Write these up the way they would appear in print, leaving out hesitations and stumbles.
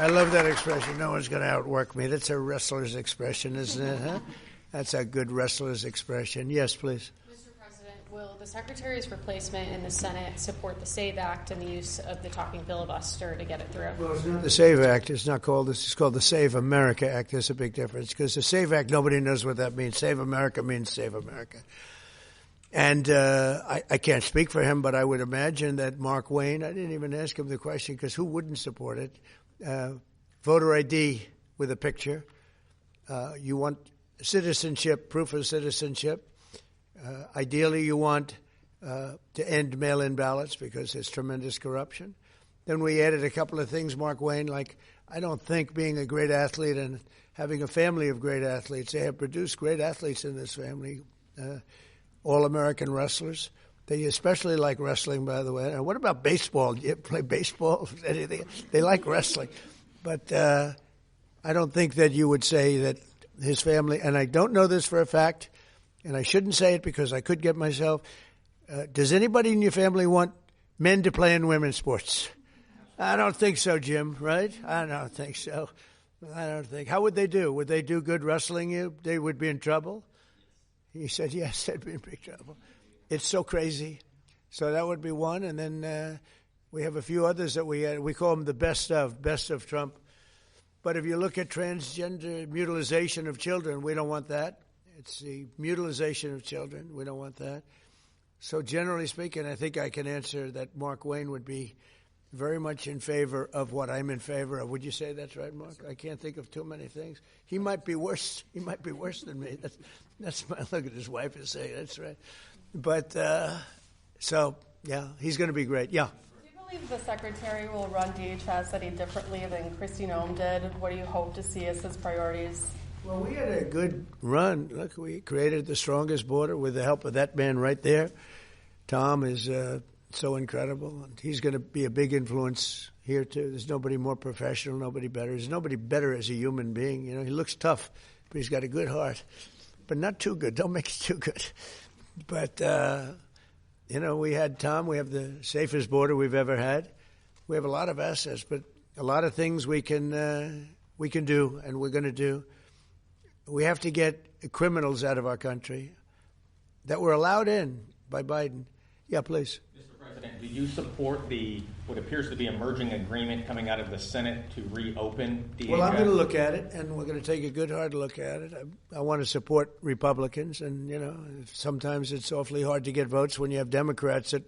I love that expression. No one's going to outwork me. That's a wrestler's expression, isn't it? Huh? That's a good wrestler's expression. Yes, please. Mr. President, will the Secretary's replacement in the Senate support the SAVE Act and the use of the talking filibuster to get it through? Well, it's not the SAVE Act. It's not called this. It's called the Save America Act. There's a big difference because the SAVE Act, nobody knows what that means. Save America means Save America. And I can't speak for him, but I would imagine that Markwayne, I didn't even ask him the question because who wouldn't support it? Voter ID with a picture. You want citizenship, proof of citizenship. Ideally, you want to end mail-in ballots because there's tremendous corruption. Then we added a couple of things, Markwayne, like I don't think being a great athlete and having a family of great athletes, they have produced great athletes in this family, all-American wrestlers. They especially like wrestling, by the way. And what about baseball? Do you play baseball? Anything? They like wrestling. But I don't think that you would say that his family, and I don't know this for a fact, and I shouldn't say it because I could get myself. Does anybody in your family want men to play in women's sports? I don't think so, Jim, right? I don't think so. I don't think. How would they do? Would they do good wrestling you? They would be in trouble? He said, yes, they'd be in big trouble. It's so crazy. So that would be one. And then we have a few others that we call them the best of Trump. But if you look at transgender mutilization of children, we don't want that. It's the mutilization of children. We don't want that. So generally speaking, I think I can answer that Markwayne would be very much in favor of what I'm in favor of. Would you say that's right, Mark? I can't think of too many things. He might be worse. He might be worse than me. That's my look at his wife is saying. That's right. But so yeah, he's going to be great. Yeah. Do you believe the Secretary will run DHS any differently than Kristi Noem did? What do you hope to see as his priorities? Well, we had a good run. Look, we created the strongest border with the help of that man right there. Tom is so incredible. And he's going to be a big influence here, too. There's nobody more professional, nobody better. There's nobody better as a human being. You know, he looks tough, but he's got a good heart. But not too good. Don't make it too good. But, you know, we had Tom. We have the safest border we've ever had. We have a lot of assets, but a lot of things we can do, and we're going to do. We have to get criminals out of our country that were allowed in by Biden. Yeah, please. Mr. President, do you support what appears to be a merging agreement coming out of the Senate to reopen DHS? Well, I'm going to look at it, and we're going to take a good hard look at it. I want to support Republicans, and, you know, sometimes it's awfully hard to get votes when you have Democrats that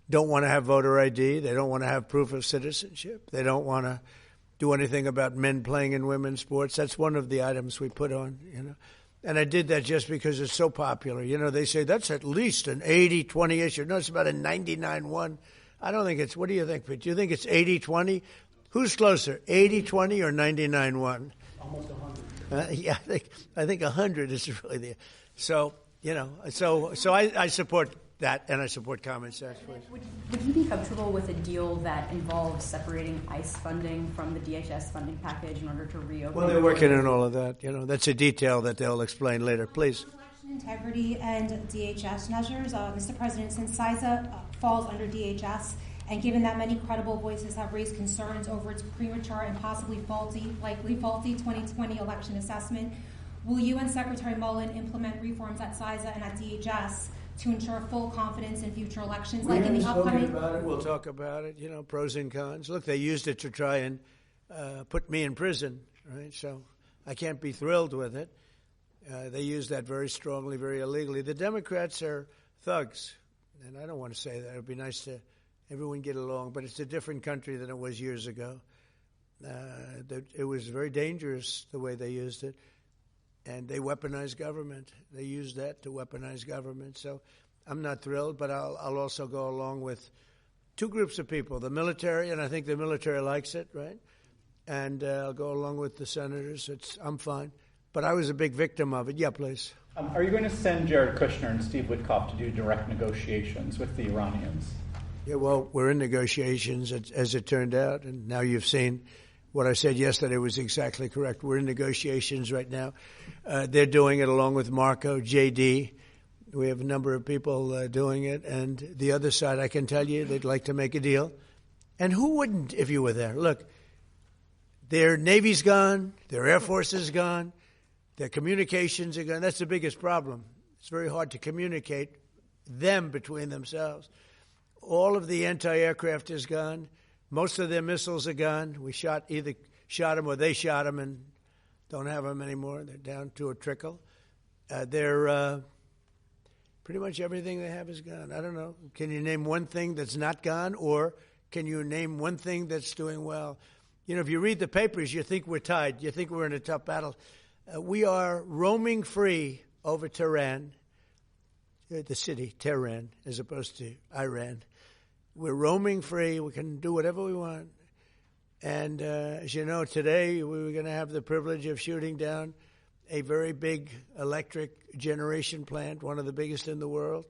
don't want to have voter ID. They don't want to have proof of citizenship. They don't want to do anything about men playing in women's sports. That's one of the items we put on, you know. And I did that just because it's so popular. You know, they say that's at least an 80-20 issue. No, it's about a 99-1. I don't think it's – what do you think, Pete? Do you think it's 80-20? Who's closer, 80-20 or 99-1? Almost 100. Yeah, I think 100 is really the – so, you know, so I support that, and I support common sense. Would you be comfortable with a deal that involves separating ICE funding from the DHS funding package in order to reopen? Well, they're working on all of that. You know, that's a detail that they'll explain later. Please. Election integrity and DHS measures. Mr. President, since CISA falls under DHS, and given that many credible voices have raised concerns over its premature and possibly likely faulty 2020 election assessment, will you and Secretary Mullin implement reforms at CISA and at DHS to ensure full confidence in future elections, like in the upcoming? We'll talk about it, you know, pros and cons. Look, they used it to try and put me in prison, right? So I can't be thrilled with it. They used that very strongly, very illegally. The Democrats are thugs, and I don't want to say that. It would be nice to everyone get along, but it's a different country than it was years ago. It was very dangerous the way they used it. And they weaponized government. They used that to weaponize government. So I'm not thrilled, but I'll also go along with two groups of people, the military, and I think the military likes it, right? And I'll go along with the senators. I'm fine. But I was a big victim of it. Yeah, please. Are you going to send Jared Kushner and Steve Witkoff to do direct negotiations with the Iranians? Yeah, well, we're in negotiations, as it turned out, and now you've seen what I said yesterday was exactly correct. We're in negotiations right now. They're doing it along with Marco, JD. We have a number of people doing it. And the other side, I can tell you, they'd like to make a deal. And who wouldn't if you were there? Look, Their Navy's gone. Their Air Force is gone. Their communications are gone. That's the biggest problem. It's very hard to communicate them between themselves. All of the anti-aircraft is gone. Most of their missiles are gone. We either shot them or they shot them and don't have them anymore. They're down to a trickle. Pretty much everything they have is gone. I don't know. Can you name one thing that's not gone, or can you name one thing that's doing well? You know, if you read the papers, you think we're tied. You think we're in a tough battle. We are roaming free over Tehran, the city, Tehran, as opposed to Iran. We're roaming free. We can do whatever we want. And as you know, today we were going to have the privilege of shooting down a very big electric generation plant, one of the biggest in the world.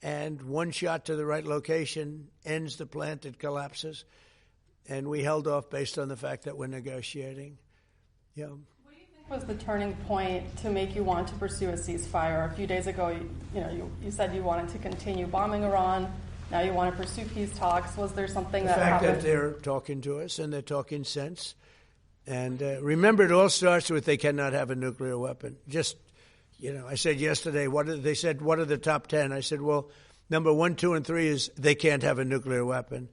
And one shot to the right location ends the plant. It collapses. And we held off based on the fact that we're negotiating. Yeah. What do you think was the turning point to make you want to pursue a ceasefire? A few days ago, you said you wanted to continue bombing Iran. Now you want to pursue peace talks. Was there something that happened? The fact that they're talking to us and they're talking sense. And remember, it all starts with they cannot have a nuclear weapon. I said yesterday, they said, what are the top 10? I said, well, number 1, 2, and 3 is they can't have a nuclear weapon.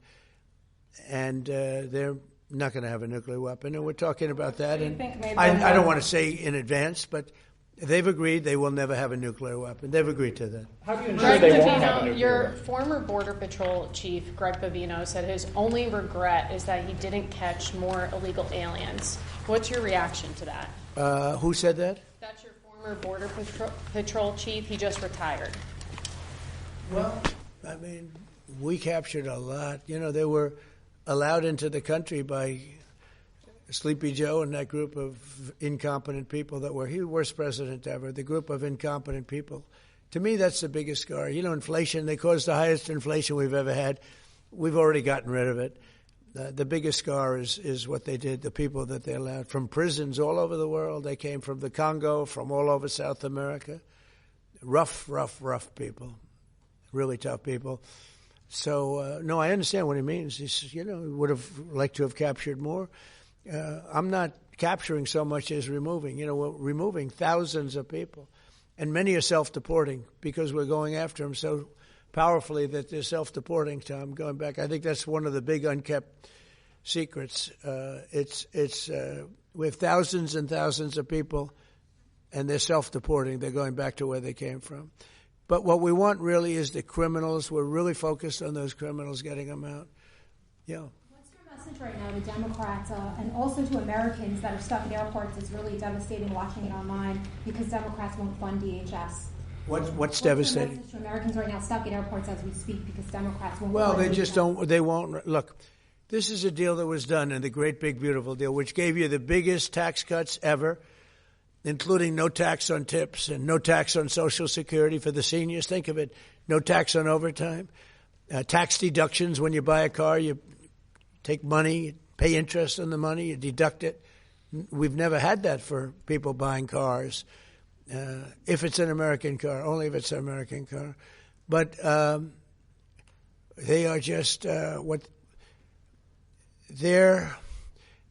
And they're not going to have a nuclear weapon. And we're talking about that. And I don't want to say in advance, but they've agreed they will never have a nuclear weapon. They've agreed to that. How do you ensure they won't have a nuclear your weapon? former Border Patrol chief, Greg Bavino, said his only regret is that he didn't catch more illegal aliens. What's your reaction to that? Who said that? That's your former Border Patrol chief. He just retired. Well, I mean, we captured a lot. You know, they were allowed into the country by Sleepy Joe and that group of incompetent people that were, he was the worst president ever, the group of incompetent people. To me, that's the biggest scar. You know, inflation, they caused the highest inflation we've ever had. We've already gotten rid of it. The biggest scar is what they did, the people that they allowed from prisons all over the world. They came from the Congo, from all over South America. Rough people, really tough people. So, no, I understand what he means. He would have liked to have captured more. I'm not capturing so much as removing. You know, we're removing thousands of people, and many are self-deporting because we're going after them so powerfully that they're self-deporting, Tom, going back. I think that's one of the big unkept secrets. We have thousands and thousands of people, and they're self-deporting. They're going back to where they came from. But what we want really is the criminals. We're really focused on those criminals, getting them out. Yeah. What's your message right now to Democrats and also to Americans that are stuck at airports? It's really devastating watching it online because Democrats won't fund DHS. What's devastating? Your message to Americans right now stuck at airports as we speak because Democrats won't Well, fund they just DHS? don't. They won't. Look, this is a deal that was done in the Great Big Beautiful Deal, which gave you the biggest tax cuts ever, including no tax on tips and no tax on Social Security for the seniors. Think of it. No tax on overtime. Tax deductions when you buy a car. You take money, you pay interest on the money, you deduct it. We've never had that for people buying cars. If it's an American car, only if it's an American car. But they are just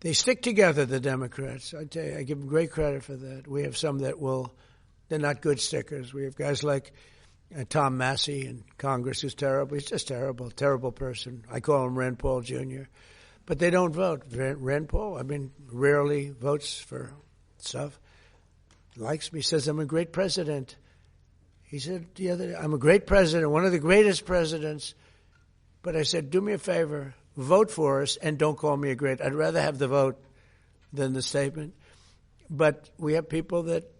they stick together, the Democrats. I tell you, I give them great credit for that. We have some that they're not good stickers. We have guys like Tom Massey in Congress, who's terrible. He's just terrible person. I call him Rand Paul Jr. But they don't vote. Rand Paul, rarely votes for stuff. Likes me, says I'm a great president. He said the other day, I'm a great president, one of the greatest presidents. But I said, do me a favor, vote for us and don't call me a great. I'd rather have the vote than the statement. But we have people that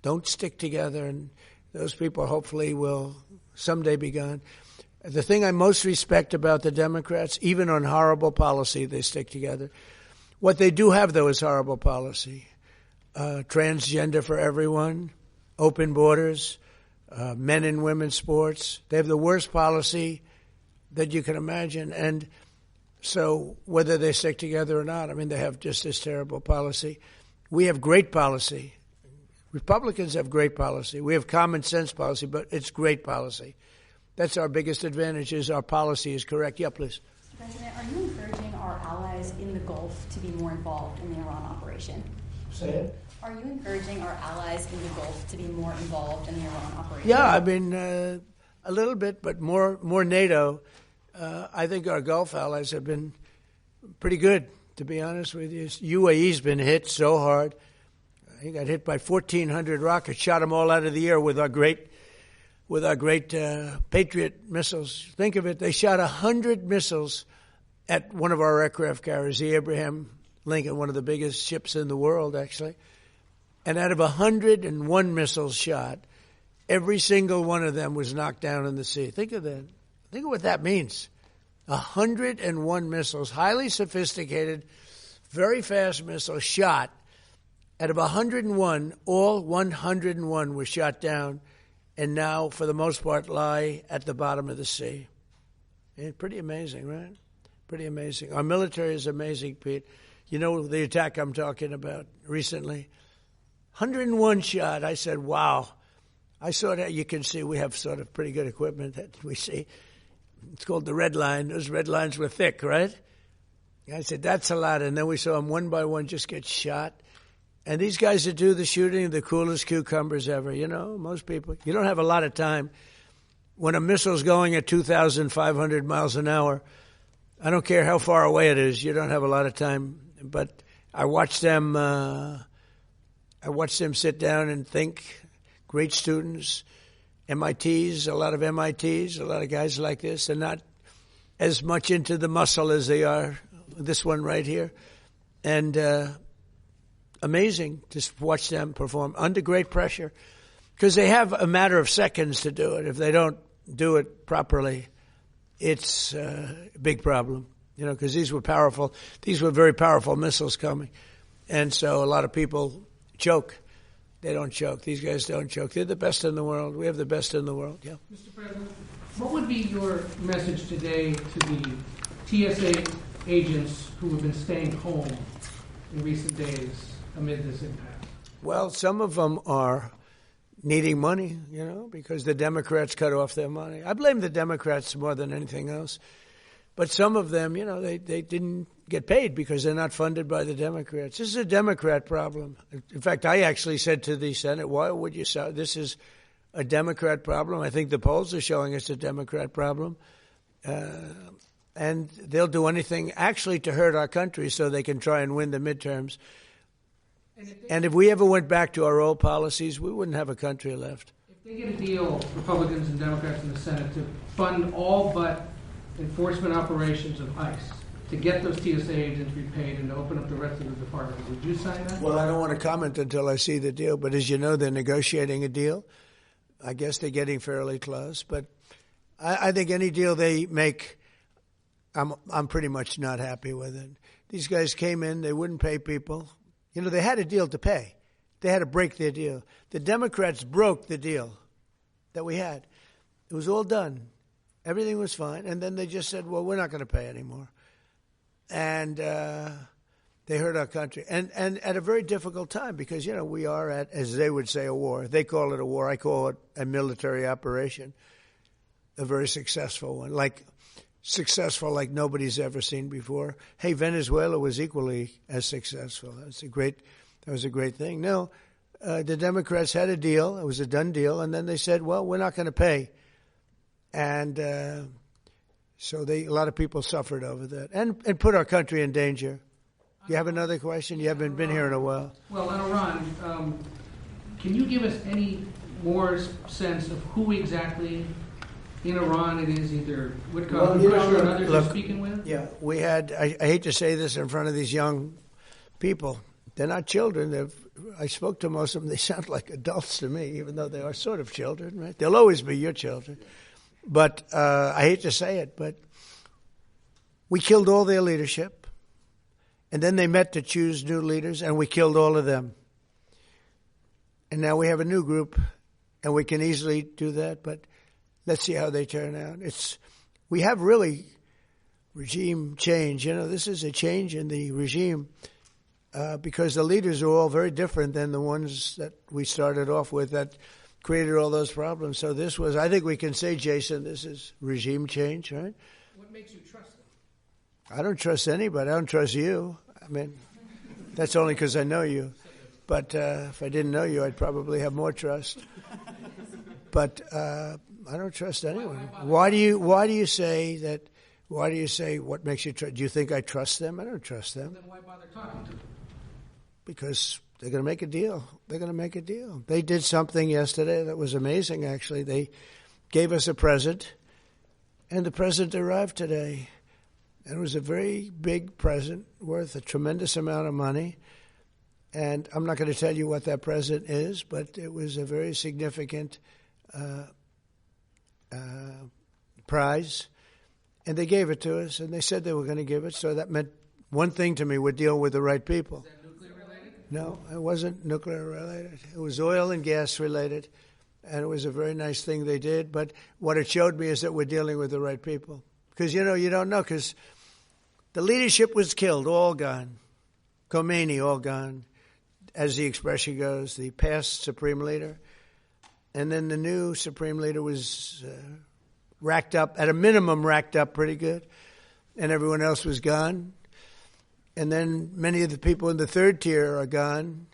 don't stick together, and those people hopefully will someday be gone. The thing I most respect about the Democrats, even on horrible policy, they stick together. What they do have, though, is horrible policy. Transgender for everyone, open borders, men and women's sports. They have the worst policy that you can imagine. And so whether they stick together or not, they have just this terrible policy. We have great policy. Republicans have great policy. We have common sense policy, but it's great policy. That's our biggest advantage, is our policy is correct. Yeah, please. Mr. President, are you encouraging our our allies in the Gulf to be more involved in the Iran operation? Say it. Are you encouraging our allies in the Gulf to be more involved in the Iran operation? Yeah, I mean, a little bit, but more NATO. I think our Gulf allies have been pretty good, to be honest with you. UAE's been hit so hard. He got hit by 1,400 rockets, shot them all out of the air with our great Patriot missiles. Think of it, they shot 100 missiles at one of our aircraft carriers, the Abraham Lincoln, one of the biggest ships in the world, actually. And out of 101 missiles shot, every single one of them was knocked down in the sea. Think of that. Think of what that means. 101 missiles, highly sophisticated, very fast missiles shot. Out of 101, all 101 were shot down, and now, for the most part, lie at the bottom of the sea. Pretty amazing, right? Pretty amazing. Our military is amazing, Pete. You know the attack I'm talking about recently? 101 shot. I said, wow. I saw that. You can see we have sort of pretty good equipment that we see. It's called the red line. Those red lines were thick, right? I said, that's a lot. And then we saw them one by one just get shot. And these guys that do the shooting are the coolest cucumbers ever. You know, most people, you don't have a lot of time. When a missile's going at 2,500 miles an hour, I don't care how far away it is, you don't have a lot of time. But I watched them sit down and think. Great students, MITs, a lot of MITs, a lot of guys like this. They're not as much into the muscle as they are this one right here. And amazing to watch them perform under great pressure, because they have a matter of seconds to do it. If they don't do it properly, it's a big problem, you know, because these were powerful. These were very powerful missiles coming. And so a lot of people choke. They don't choke. These guys don't choke. They're the best in the world. We have the best in the world, yeah. Mr. President, what would be your message today to the TSA agents who have been staying home in recent days amid this impasse? Well, some of them are needing money, you know, because the Democrats cut off their money. I blame the Democrats more than anything else. But some of them, you know, they didn't get paid because they're not funded by the Democrats. This is a Democrat problem. In fact, I actually said to the Senate, why would you say this is a Democrat problem? I think the polls are showing it's a Democrat problem. And they'll do anything actually to hurt our country so they can try and win the midterms. And if we ever went back to our old policies, we wouldn't have a country left. If they get a deal, Republicans and Democrats in the Senate, to fund all but enforcement operations of ICE, to get those TSA agents repaid and to open up the rest of the department, would you sign that? Well, I don't want to comment until I see the deal. But as you know, they're negotiating a deal. I guess they're getting fairly close. But I think any deal they make, I'm pretty much not happy with it. These guys came in, they wouldn't pay people. You know, they had a deal to pay. They had to break their deal. The Democrats broke the deal that we had. It was all done. Everything was fine. And then they just said, well, we're not going to pay anymore. And they hurt our country. And at a very difficult time because, you know, we are at, as they would say, a war. They call it a war. I call it a military operation, a very successful one, like nobody's ever seen before. Hey, Venezuela was equally as successful. That was a great thing. No, the Democrats had a deal. It was a done deal. And then they said, well, we're not going to pay. And so a lot of people suffered over that and put our country in danger. You have another question? You haven't been here in a while. Well, on Iran, can you give us any more sense of who exactly in Iran it is, either Witkoff and Kushner and others you're speaking with? Yeah, we had, I hate to say this in front of these young people. They're not children. I spoke to most of them. They sound like adults to me, even though they are sort of children, right? They'll always be your children. But I hate to say it, but we killed all their leadership. And then they met to choose new leaders, and we killed all of them. And now we have a new group, and we can easily do that, but let's see how they turn out. We have really regime change. You know, this is a change in the regime because the leaders are all very different than the ones that we started off with that created all those problems. So this was, I think we can say, Jason, this is regime change, right? What makes you trust them? I don't trust anybody. I don't trust you. I mean, that's only because I know you. But if I didn't know you, I'd probably have more trust. But I don't trust anyone. Why do you say that? Why do you say what makes you trust? Do you think I trust them? I don't trust them. Then why bother talking to them? Because they're going to make a deal. They're going to make a deal. They did something yesterday that was amazing, actually. They gave us a present, and the present arrived today. And it was a very big present worth a tremendous amount of money. And I'm not going to tell you what that present is, but it was a very significant prize. And they gave it to us, and they said they were going to give it. So that meant one thing to me: we're dealing with the right people. Is that nuclear related? No, it wasn't nuclear related. It was oil and gas related, and it was a very nice thing they did. But what it showed me is that we're dealing with the right people. Because, you don't know, because the leadership was killed, all gone. Khomeini, all gone, as the expression goes, the past supreme leader. And then the new supreme leader was racked up, at a minimum racked up pretty good, and everyone else was gone. And then many of the people in the third tier are gone,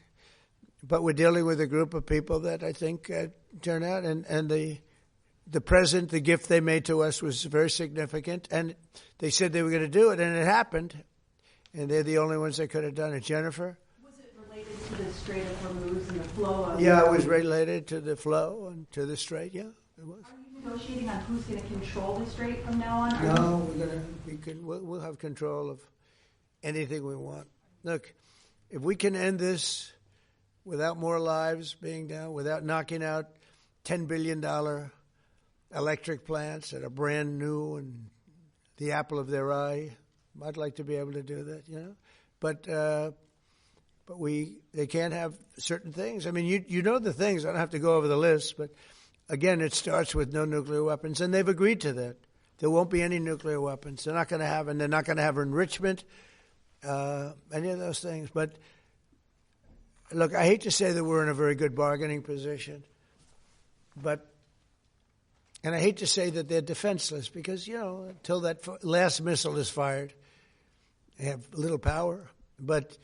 but we're dealing with a group of people that I think turn out, and the present, the gift they made to us was very significant, and they said they were going to do it, and it happened, and they're the only ones that could have done it. Jennifer? Was it related to the Strait of Hormuz and the flow of... Yeah, it was related to the flow and to the strait, yeah, it was. Are you negotiating on who's going to control the strait from now on? No, we'll have control of anything we want. Look, if we can end this without more lives being down, without knocking out $10 billion electric plants that are brand new and the apple of their eye, I'd like to be able to do that, But they can't have certain things. I mean, you know the things. I don't have to go over the list, but again, it starts with no nuclear weapons, and they've agreed to that. There won't be any nuclear weapons. They're not going to have, and they're not going to have enrichment, any of those things. But look, I hate to say that we're in a very good bargaining position, and I hate to say that they're defenseless because, until that last missile is fired, they have little power. But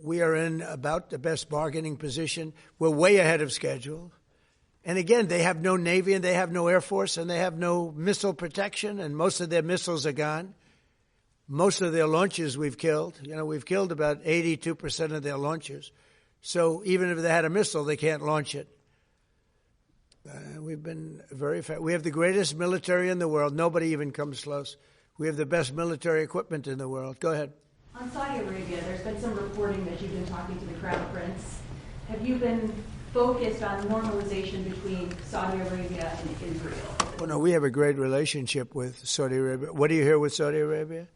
we are in about the best bargaining position. We're way ahead of schedule. And again, they have no Navy and they have no Air Force and they have no missile protection, and most of their missiles are gone. Most of their launches we've killed. We've killed about 82% of their launches. So even if they had a missile, they can't launch it. We've been very fast. We have the greatest military in the world. Nobody even comes close. We have the best military equipment in the world. Go ahead. On Saudi Arabia, there's been some reporting that you've been talking to the Crown Prince. Have you been focused on normalization between Saudi Arabia and Israel? Well, no, we have a great relationship with Saudi Arabia. What do you hear with Saudi Arabia?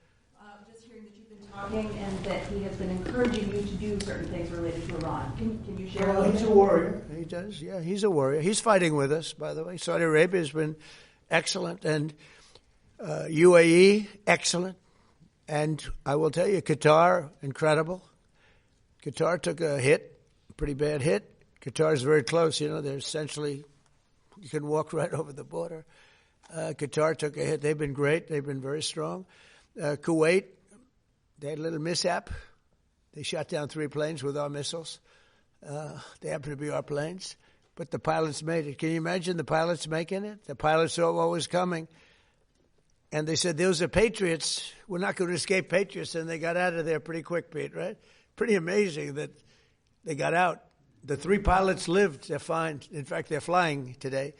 Just hearing that you've been talking and that he has been encouraging you to do certain things related to Iran. Can you share? Well, he's a warrior. He does, yeah. He's a warrior. He's fighting with us, by the way. Saudi Arabia has been excellent, and UAE, excellent. And I will tell you, Qatar, incredible. Qatar took a hit, a pretty bad hit. Qatar is very close. They're essentially, you can walk right over the border. Qatar took a hit. They've been great. They've been very strong. Kuwait, they had a little mishap. They shot down 3 planes with our missiles. They happen to be our planes. But the pilots made it. Can you imagine the pilots making it? The pilots saw what was coming. And they said, those are patriots. We're not going to escape patriots. And they got out of there pretty quick, Pete, right? Pretty amazing that they got out. The 3 pilots lived. They're fine. In fact, they're flying today.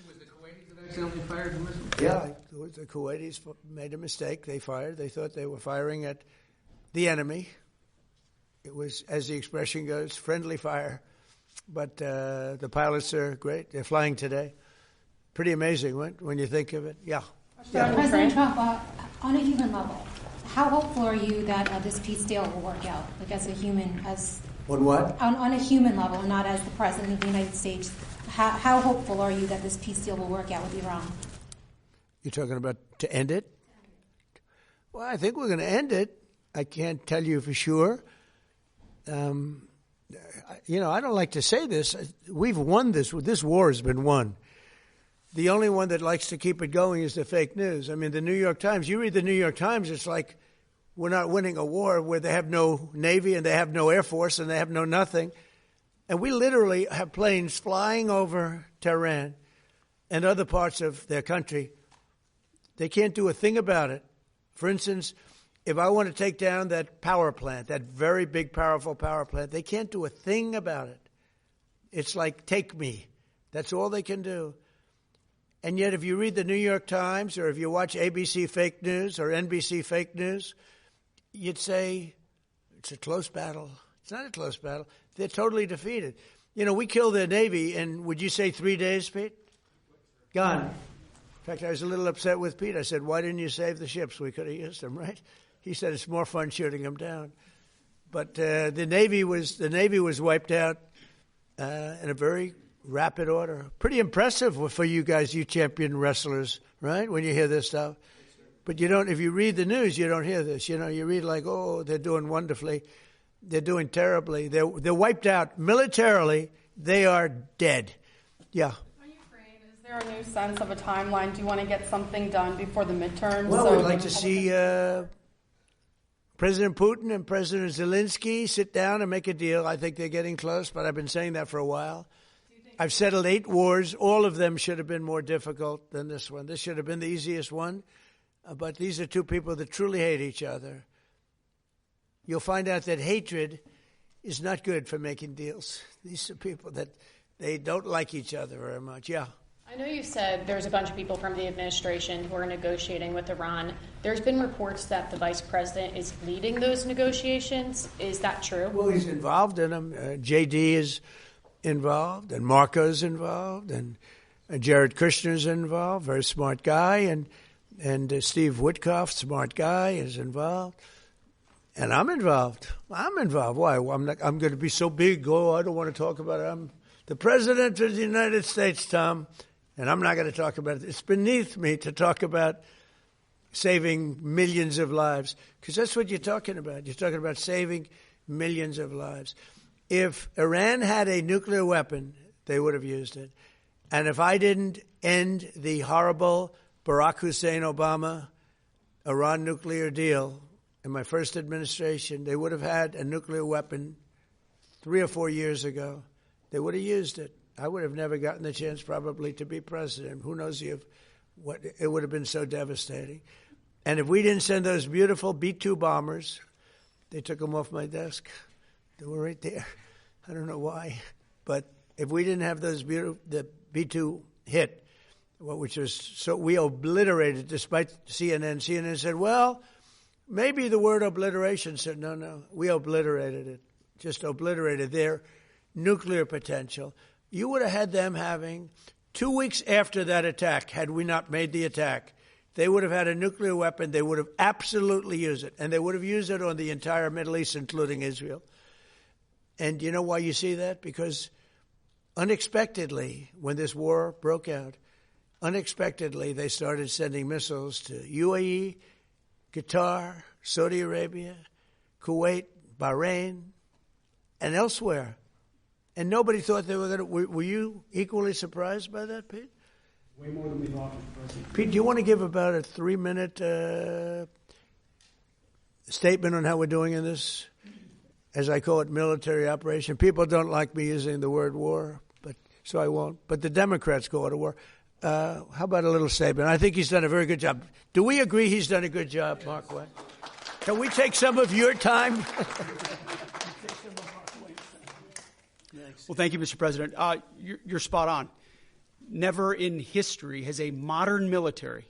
Was the Kuwaitis that accidentally fired the missile? Yeah, the Kuwaitis made a mistake. They fired. They thought they were firing at the enemy. It was, as the expression goes, friendly fire. But the pilots are great. They're flying today. Pretty amazing, right, when you think of it. Yeah. President Trump, on a human level, how hopeful are you that this peace deal will work out? Like as a human, on what? On a human level, not as the President of the United States. How hopeful are you that this peace deal will work out with Iran? You're talking about to end it? Well, I think we're going to end it. I can't tell you for sure. I don't like to say this. We've won this. This war has been won. The only one that likes to keep it going is the fake news. I mean, the New York Times, you read the New York Times, it's like We're not winning a war where they have no Navy and they have no Air Force and they have no nothing. And we literally have planes flying over Tehran and other parts of their country. They can't do a thing about it. For instance, if I want to take down that power plant, that very big, powerful power plant, they can't do a thing about it. It's like, take me. That's all they can do. And yet, if you read the New York Times or if you watch ABC fake news or NBC fake news, you'd say it's a close battle. It's not a close battle. They're totally defeated. You know, we killed their Navy in, would you say 3 days, Pete? Gone. In fact, I was a little upset with Pete. I said, why didn't you save the ships? We could have used them, right? He said it's more fun shooting them down. But the Navy was wiped out in a very rapid order. Pretty impressive for you guys, you champion wrestlers, right? When you hear this stuff. But you don't, if you read the news, you don't hear this. You know, you read like, oh, they're doing wonderfully. They're doing terribly. They're wiped out militarily. They are dead. Yeah. On Ukraine, is there a new sense of a timeline? Do you want to get something done before the midterms? Well, we'd like to see President Putin and President Zelensky sit down and make a deal. I think they're getting close, but I've been saying that for a while. I've settled 8 wars. All of them should have been more difficult than this one. This should have been the easiest one. But these are two people that truly hate each other. You'll find out that hatred is not good for making deals. These are people that they don't like each other very much. Yeah. I know you said there's a bunch of people from the administration who are negotiating with Iran. There's been reports that the vice president is leading those negotiations. Is that true? Well, he's involved in them. JD is involved, and Marco's involved, and Jared Kushner's involved, very smart guy, and Steve Witkoff, smart guy, is involved. And I'm involved. Why? I'm going to be so big. Oh, I don't want to talk about it. I'm the president of the United States, Tom, and I'm not going to talk about it. It's beneath me to talk about saving millions of lives, because that's what you're talking about. You're talking about saving millions of lives. If Iran had a nuclear weapon, they would have used it. And if I didn't end the horrible Barack Hussein Obama Iran nuclear deal in my first administration, they would have had a nuclear weapon 3 or 4 years ago. They would have used it. I would have never gotten the chance probably to be president. Who knows what it would have been so devastating. And if we didn't send those beautiful B-2 bombers, they took them off my desk. They were right there. I don't know why. But if we didn't have those the B-2 hit, which was so we obliterated, despite CNN. CNN said, well, maybe the word obliteration said, no, we obliterated it, just obliterated their nuclear potential. You would have had them having 2 weeks after that attack, had we not made the attack, they would have had a nuclear weapon. They would have absolutely used it, and they would have used it on the entire Middle East, including Israel. And you know why you see that? Because unexpectedly, when this war broke out, unexpectedly they started sending missiles to UAE, Qatar, Saudi Arabia, Kuwait, Bahrain, and elsewhere. And nobody thought they were going to. Were you equally surprised by that, Pete? Way more than we thought, Mr. President. Pete, do you want to give about a 3-minute statement on how we're doing in this, as I call it, military operation? People don't like me using the word war, so I won't. But the Democrats call it a war. How about a little statement? I think he's done a very good job. Do we agree he's done a good job, Markwayne? Can we take some of your time? Well, thank you, Mr. President. You're spot on. Never in history has a modern military,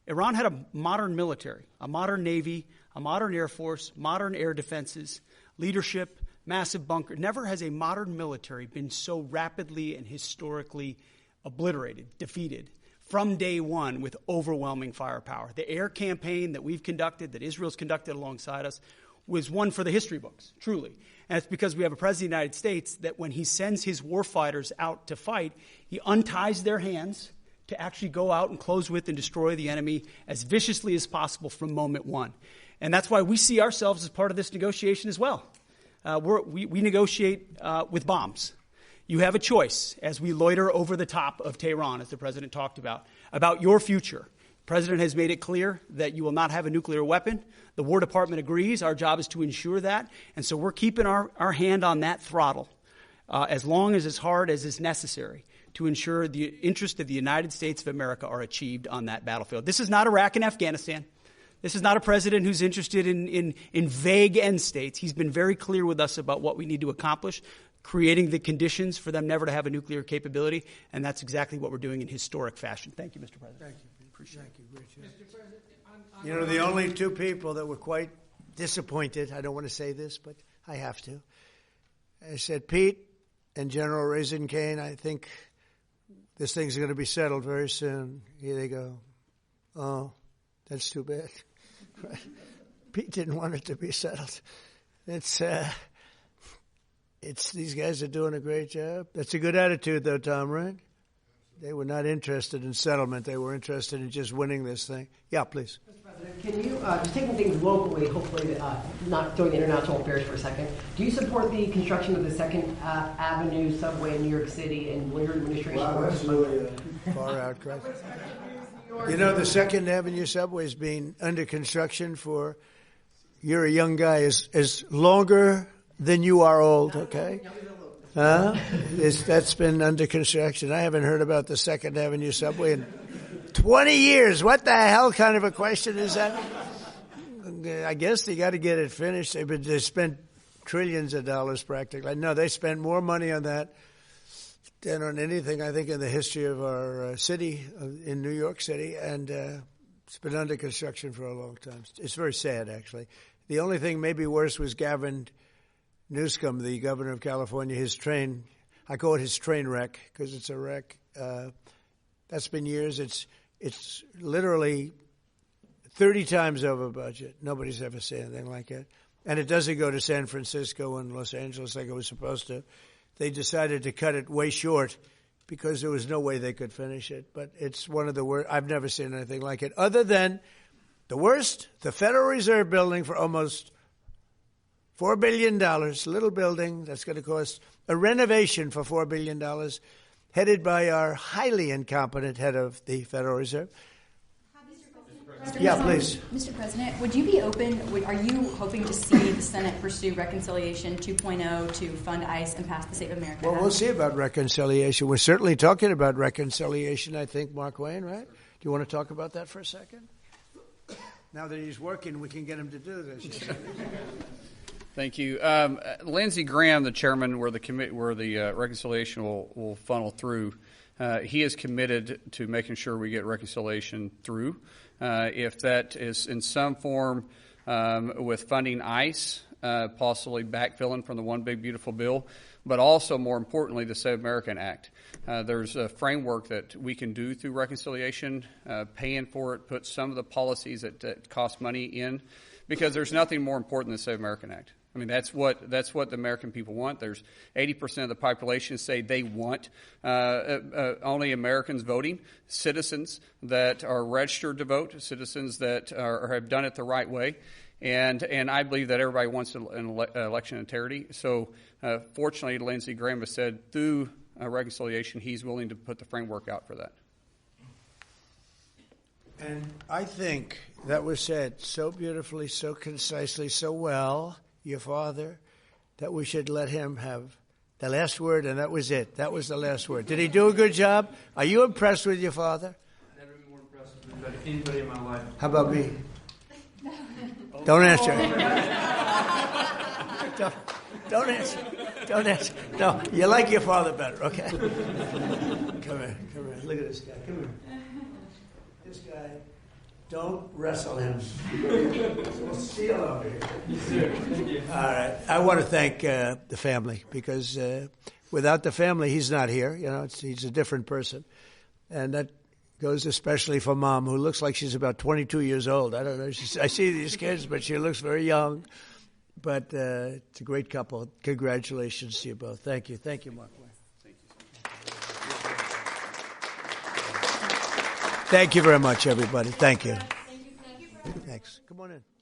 Iran had a modern military, a modern Navy, a modern Air Force, modern air defenses, leadership, massive bunker. Never has a modern military been so rapidly and historically obliterated, defeated, from day one with overwhelming firepower. The air campaign that we've conducted, that Israel's conducted alongside us, was one for the history books, truly. And it's because we have a president of the United States that when he sends his warfighters out to fight, he unties their hands to actually go out and close with and destroy the enemy as viciously as possible from moment one. And that's why we see ourselves as part of this negotiation as well. We negotiate with bombs. You have a choice as we loiter over the top of Tehran, as the president talked about your future. President has made it clear that you will not have a nuclear weapon. The War Department agrees. Our job is to ensure that. And so we're keeping our hand on that throttle as long as hard as is necessary to ensure the interests of the United States of America are achieved on that battlefield. This is not Iraq and Afghanistan. This is not a president who's interested in vague end states. He's been very clear with us about what we need to accomplish, creating the conditions for them never to have a nuclear capability, and that's exactly what we're doing in historic fashion. Thank you, Mr. President. Thank you. Thank you, Richard. You know, the only two people that were quite disappointed, I don't want to say this, but I have to. I said, Pete and General Raisin Kane, I think this thing's going to be settled very soon. Here they go. Oh, that's too bad. Pete didn't want it to be settled. It's these guys are doing a great job. That's a good attitude, though, Tom, right? They were not interested in settlement. They were interested in just winning this thing. Yeah, please. Mr. President, can you, just taking things locally, hopefully not doing international affairs for a second, do you support the construction of the 2nd Avenue subway in New York City and will your administration? Wow, that's really far out, correct? You know, the 2nd Avenue subway is being under construction for, you're a young guy, is longer than you are old, okay? That's been under construction. I haven't heard about the 2nd Avenue subway in 20 years. What the hell kind of a question is that? I guess they got to get it finished. They spent trillions of dollars practically. No, they spent more money on that than on anything, I think, in the history of our city, in New York City. And it's been under construction for a long time. It's very sad, actually. The only thing maybe worse was Gavin Newsom, the governor of California, his train, I call it his train wreck because it's a wreck. That's been years. It's literally 30 times over budget. Nobody's ever seen anything like it. And it doesn't go to San Francisco and Los Angeles like it was supposed to. They decided to cut it way short because there was no way they could finish it. But it's one of the worst. I've never seen anything like it. Other than the worst, the Federal Reserve building for almost $4 billion, little building that's going to cost a renovation for $4 billion, headed by our highly incompetent head of the Federal Reserve. Yeah, please. Mr. President, would you be open, are you hoping to see the Senate pursue Reconciliation 2.0 to fund ICE and pass the Save America Act? Well, we'll see about reconciliation. We're certainly talking about reconciliation, I think, Markwayne, right? Do you want to talk about that for a second? Now that he's working, we can get him to do this. Thank you. Lindsey Graham, the chairman where the reconciliation will funnel through, he is committed to making sure we get reconciliation through. If that is in some form with funding ICE, possibly backfilling from the One Big Beautiful Bill, but also, more importantly, the Save America Act. There's a framework that we can do through reconciliation, paying for it, put some of the policies that cost money in, because there's nothing more important than the Save America Act. I mean, that's what the American people want. There's 80% of the population say they want only Americans voting, citizens that are registered to vote, citizens that have done it the right way. And I believe that everybody wants an election integrity. So fortunately, Lindsey Graham has said through reconciliation, he's willing to put the framework out for that. And I think that was said so beautifully, so concisely, so well, your father, that we should let him have the last word, and that was it. That was the last word. Did he do a good job? Are you impressed with your father? I've never been more impressed with anybody in my life. How about me? Don't answer. Don't answer. Don't answer. No, you like your father better, okay? Come here. Look at this guy. Come here. This guy, don't wrestle him. We'll steal over here. Yes, sir. Thank you. All right. I want to thank the family because without the family, he's not here. You know, he's a different person. And that goes especially for Mom, who looks like she's about 22 years old. I don't know. I see these kids, but she looks very young. But it's a great couple. Congratulations to you both. Thank you. Thank you, Markwayne. Thank you very much, everybody. Thank you. Thanks. Come on in.